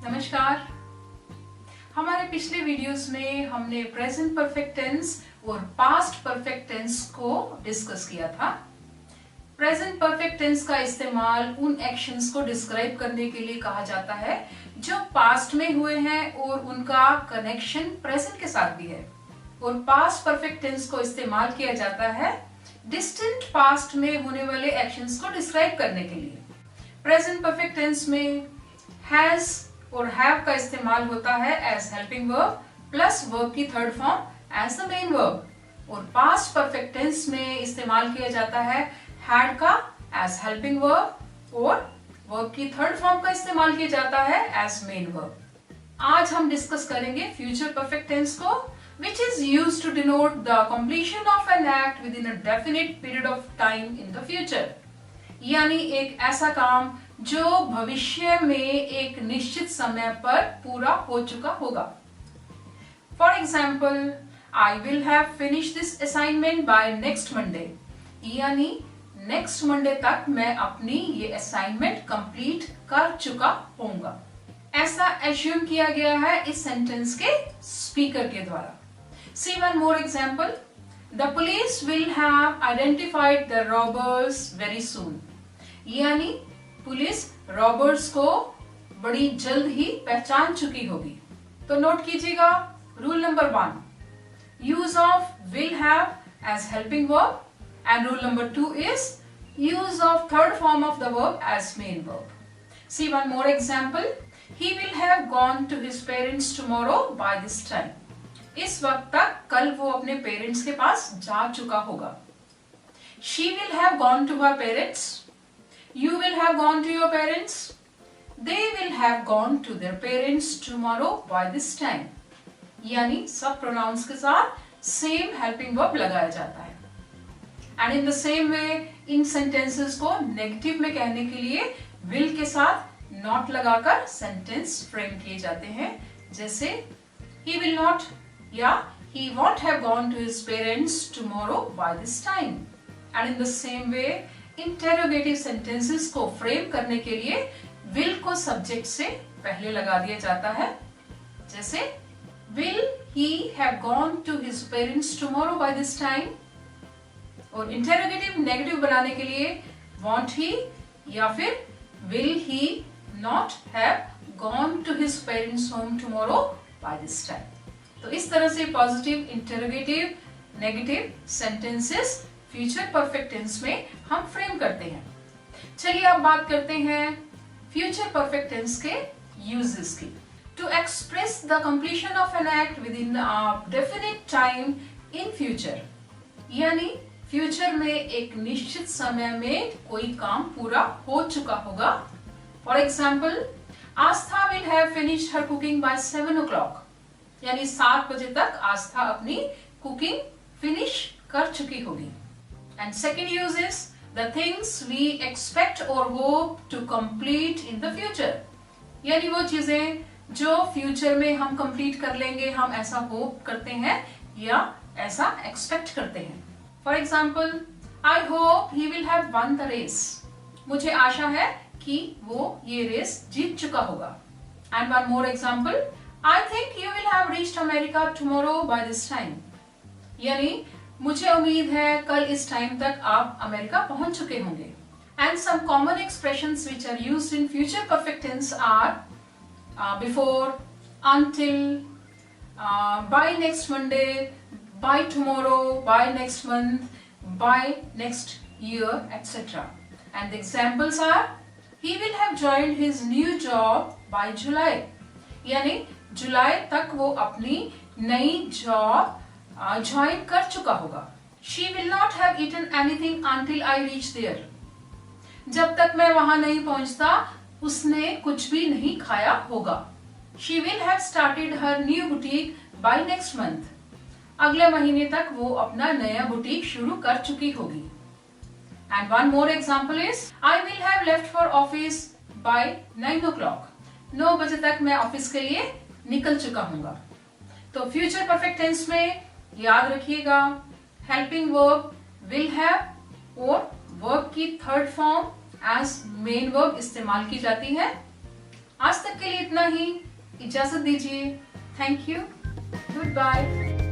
नमस्कार। हमारे पिछले वीडियोस में हमने प्रेजेंट परफेक्ट टेंस और पास्ट परफेक्ट टेंस को डिस्कस किया था। प्रेजेंट परफेक्ट टेंस का इस्तेमाल उन एक्शंस को डिस्क्राइब करने के लिए कहा जाता है जो पास्ट में हुए हैं और उनका कनेक्शन प्रेजेंट के साथ भी है, और पास्ट परफेक्ट टेंस को इस्तेमाल किया जाता है डिस्टेंट पास्ट में होने वाले एक्शंस को डिस्क्राइब करने के लिए। प्रेजेंट परफेक्ट टेंस में हैज और हैव का इस्तेमाल होता है as helping verb plus verb की third form as the main verb, और पास्ट परफेक्ट टेंस में इस्तेमाल किया जाता है हैड का एज हेल्पिंग वर्ब और वर्ब की थर्ड फॉर्म का इस्तेमाल किया जाता है एज मेन वर्ब। आज हम डिस्कस करेंगे फ्यूचर परफेक्ट टेंस को, which is used to denote the completion of an act within a definite period of time in the future। यानी एक ऐसा काम जो भविष्य में एक निश्चित समय पर पूरा हो चुका होगा। For example, I will have finished this assignment by next Monday। यानी नेक्स्ट मंडे तक मैं अपनी ये असाइनमेंट कंप्लीट कर चुका होऊंगा। ऐसा एज्यूम किया गया है इस सेंटेंस के स्पीकर के द्वारा। See one more example. The police will have identified the robbers very soon। यानी पुलिस रॉबर्स को बड़ी जल्द ही पहचान चुकी होगी। तो नोट कीजिएगा rule number 1, use of will have as helping verb, and rule number 2 is use of third form of the verb as main verb। See one more example. He will have gone to his parents tomorrow by this time। इस वक्त तक कल वो अपने parents के पास जा चुका होगा। She will have gone to her parents। You will have gone to your parents। They will have gone to their parents tomorrow by this time। यानी सब प्रोनाउंस के साथ सेम हेल्पिंग वर्ब लगाया जाता है। And in the same way in sentences को negative में कहने के लिए will के साथ नॉट लगाकर सेंटेंस फ्रेम किए जाते हैं, जैसे he will not या he won't have gone to his parents tomorrow by this time। and in the same way interrogative sentences को फ्रेम करने के लिए will को सब्जेक्ट से पहले लगा दिया जाता है, जैसे will he have gone to his parents tomorrow by this time। और इंटेरोगेटिव नेगेटिव बनाने के लिए won't he या फिर will he not have gone to his parents home tomorrow by this time। तो इस तरह से positive, interrogative, negative sentences future perfect tense में हम फ्रेम करते हैं। चलिए अब बात करते हैं फ्यूचर परफेक्ट टेंस के यूजेस की। To express the completion of an act within a definite time in future, यानी फ्यूचर में एक निश्चित समय में कोई काम पूरा हो चुका होगा। For example, Aastha will have finished her cooking by 7 o'clock। यानी 7 बजे तक आस्था अपनी कुकिंग फिनिश कर चुकी होगी। And second use is the things we expect और hope to complete in the future. यानी वो चीजें जो फ्यूचर में हम कंप्लीट कर लेंगे, हम ऐसा होप करते हैं या ऐसा एक्सपेक्ट करते हैं। For example, I hope he will have won the race. मुझे आशा है कि वो ये रेस जीत चुका होगा। And one more example, I think you will have reached America tomorrow by this time। यानी मुझे उम्मीद है कल इस टाइम तक आप अमेरिका पहुंच चुके होंगे। And some common expressions which are used in future perfect tense are before, until, by next Monday, by tomorrow, by next month, by next year, etc. And the examples are, he will have joined his new job by July। यानी जुलाई तक वो अपनी नई job join कर चुका होगा। She will not have eaten anything until I reach there। जब तक मैं वहां नहीं पहुंचता उसने कुछ भी नहीं खाया होगा। She will have started her new boutique by next month। अगले महीने तक वो अपना नया बुटीक शुरू कर चुकी होगी। And one more example is, I will have left for office by 9 o'clock। 9 बजे तक मैं ऑफिस के लिए निकल चुका हूंगा। तो फ्यूचर परफेक्ट टेंस में याद रखिएगा हेल्पिंग वर्ब विल हैव और वर्ब की third form as main verb इस्तेमाल की जाती है। आज तक के लिए इतना ही, इजाजत दीजिए। Thank you, good bye.